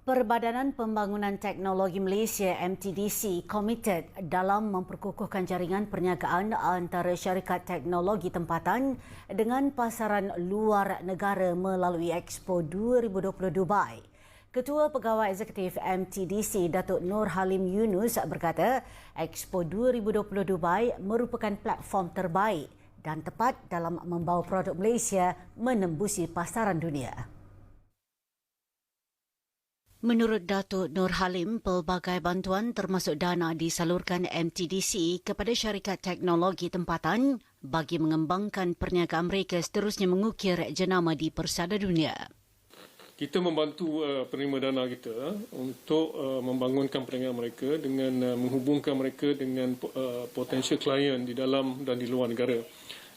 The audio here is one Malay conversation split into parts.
Perbadanan Pembangunan Teknologi Malaysia MTDC komited dalam memperkukuhkan jaringan perniagaan antara syarikat teknologi tempatan dengan pasaran luar negara melalui Expo 2020 Dubai. Ketua Pegawai Eksekutif MTDC Datuk Nur Halim Yunus berkata, Expo 2020 Dubai merupakan platform terbaik dan tepat dalam membawa produk Malaysia menembusi pasaran dunia. Menurut Datuk Nur Halim, pelbagai bantuan termasuk dana disalurkan MTDC kepada syarikat teknologi tempatan bagi mengembangkan perniagaan mereka seterusnya mengukir jenama di persada dunia. Kita membantu penerima dana kita untuk membangunkan perniagaan mereka dengan menghubungkan mereka dengan potensial klien di dalam dan di luar negara.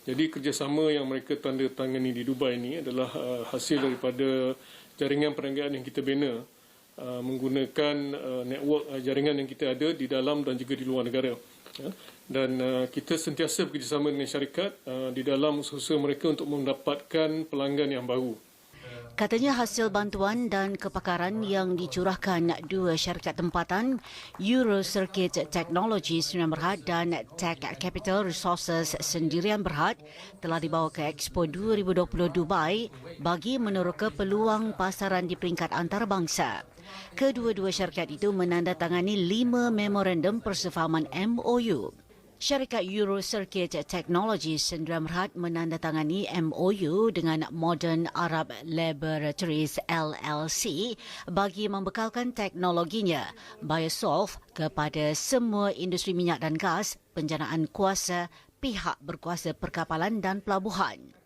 Jadi kerjasama yang mereka tanda tangani di Dubai ini adalah hasil daripada jaringan perniagaan yang kita bina menggunakan network jaringan yang kita ada di dalam dan juga di luar negara. Dan kita sentiasa bekerjasama dengan syarikat di dalam usaha mereka untuk mendapatkan pelanggan yang baru. Katanya hasil bantuan dan kepakaran yang dicurahkan dua syarikat tempatan, Euro Circuit Technology Sdn Bhd dan Tech Capital Resources Sendirian Berhad telah dibawa ke Expo 2020 Dubai bagi meneroka peluang pasaran di peringkat antarabangsa. Kedua-dua syarikat itu menandatangani 5 memorandum persefahaman MOU. Syarikat Euro Circuit Technology Sdn Bhd menandatangani MOU dengan Modern Arab Laboratories LLC bagi membekalkan teknologinya Biosolve kepada semua industri minyak dan gas, penjanaan kuasa, pihak berkuasa perkapalan dan pelabuhan.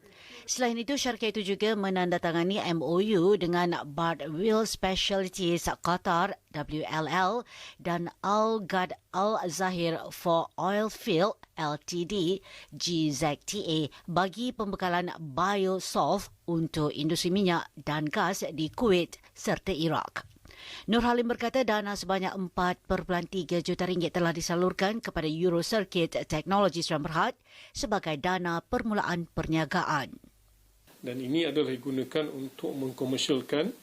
Selain itu, syarikat itu juga menandatangani MOU dengan Bardwell Specialties Qatar WLL dan Al-Ghad Al-Zahir for Oilfield Ltd GZTA bagi pembekalan Biosolve untuk industri minyak dan gas di Kuwait serta Iraq. Nur Halim berkata dana sebanyak 4.3 juta ringgit telah disalurkan kepada Euro Circuit Technology Sdn Bhd sebagai dana permulaan perniagaan. Dan ini adalah digunakan untuk mengkomersialkan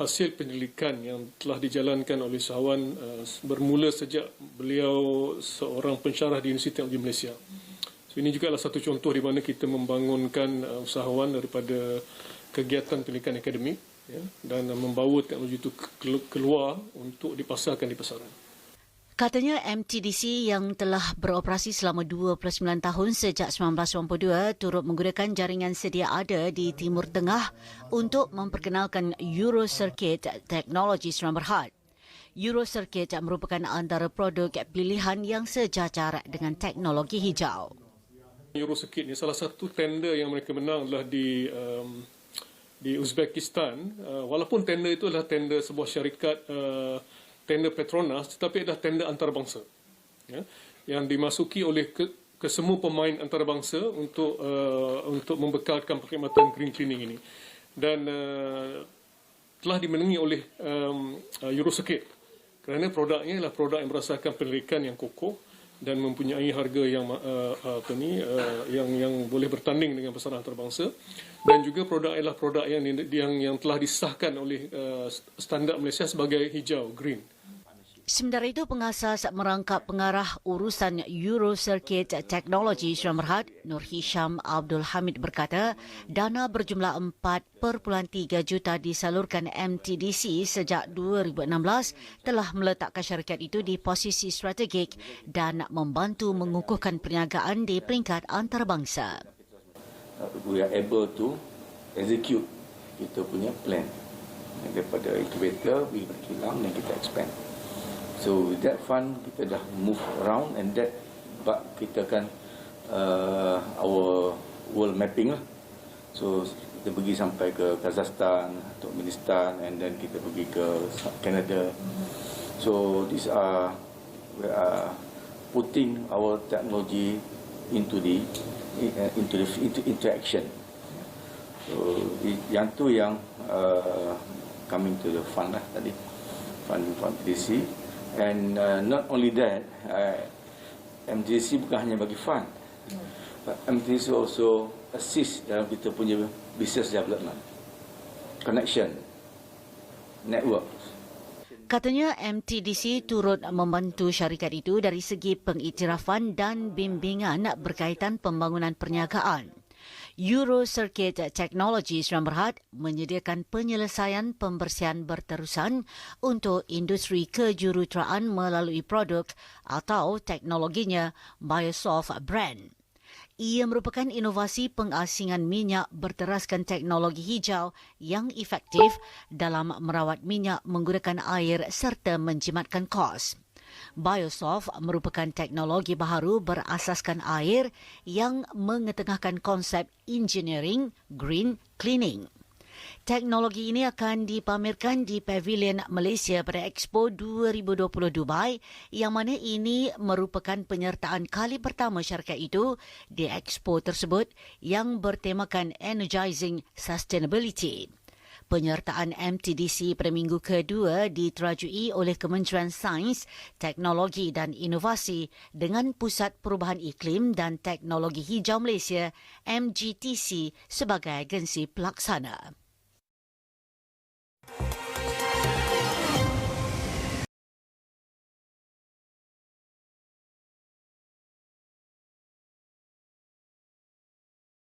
hasil penyelidikan yang telah dijalankan oleh usahawan bermula sejak beliau seorang pensyarah di Universiti Teknologi Malaysia. So, ini juga adalah satu contoh di mana kita membangunkan usahawan daripada kegiatan pendidikan akademik dan membawa teknologi itu keluar untuk dipasarkan di pasaran. Katanya MTDC yang telah beroperasi selama 29 tahun sejak 1992 turut menggunakan jaringan sedia ada di Timur Tengah untuk memperkenalkan Euro Circuit Technology Sdn Bhd. Euro Circuit merupakan antara produk pilihan yang sejajar dengan teknologi hijau. Euro Circuit ini salah satu tender yang mereka menang adalah di Uzbekistan. Walaupun tender itu adalah tender sebuah syarikat tender Petronas, tetapi adalah tender antarabangsa yang dimasuki oleh ke semua pemain antarabangsa untuk membekalkan perkhidmatan green cleaning ini, dan telah dimenangi oleh Euro Circuit kerana produknya adalah produk yang berdasarkan penelitian yang kokoh dan mempunyai harga yang yang boleh bertanding dengan pasaran antarabangsa, dan juga produk adalah produk yang telah disahkan oleh standard Malaysia sebagai hijau green. Sementara itu, pengasas merangkap pengarah urusan Euro Circuit Technology Sdn Bhd, Nur Hisham Abdul Hamid berkata, dana berjumlah 4.3 juta disalurkan MTDC sejak 2016 telah meletakkan syarikat itu di posisi strategik dan membantu mengukuhkan perniagaan di peringkat antarabangsa. We are able to execute kita punya plan. Daripada incubator, we berkilang dan kita expand. So with that fund kita dah move around, and that kita kan our world mapping lah. So kita pergi sampai ke Kazakhstan, Turkmenistan, and then kita pergi ke Canada. So we are putting our technology into interaction. So yang tu yang coming to the fund lah tadi, fund DC. And not only that, MTDC bukan hanya bagi fund, but MTDC also assist dalam kita punya business development, connection networks. Katanya MTDC turut membantu syarikat itu dari segi pengiktirafan dan bimbingan berkaitan pembangunan perniagaan. Eurocircuit Technologies Sdn Bhd menyediakan penyelesaian pembersihan berterusan untuk industri kejuruteraan melalui produk atau teknologinya Biosoft Brand. Ia merupakan inovasi pengasingan minyak berteraskan teknologi hijau yang efektif dalam merawat minyak menggunakan air serta menjimatkan kos. Biosoft merupakan teknologi baharu berasaskan air yang mengetengahkan konsep engineering green cleaning. Teknologi ini akan dipamerkan di Pavilion Malaysia pada Expo 2020 Dubai yang mana ini merupakan penyertaan kali pertama syarikat itu di Expo tersebut yang bertemakan Energizing Sustainability. Penyertaan MTDC pada minggu kedua diterajui oleh Kementerian Sains, Teknologi dan Inovasi dengan Pusat Perubahan Iklim dan Teknologi Hijau Malaysia MGTC sebagai agensi pelaksana.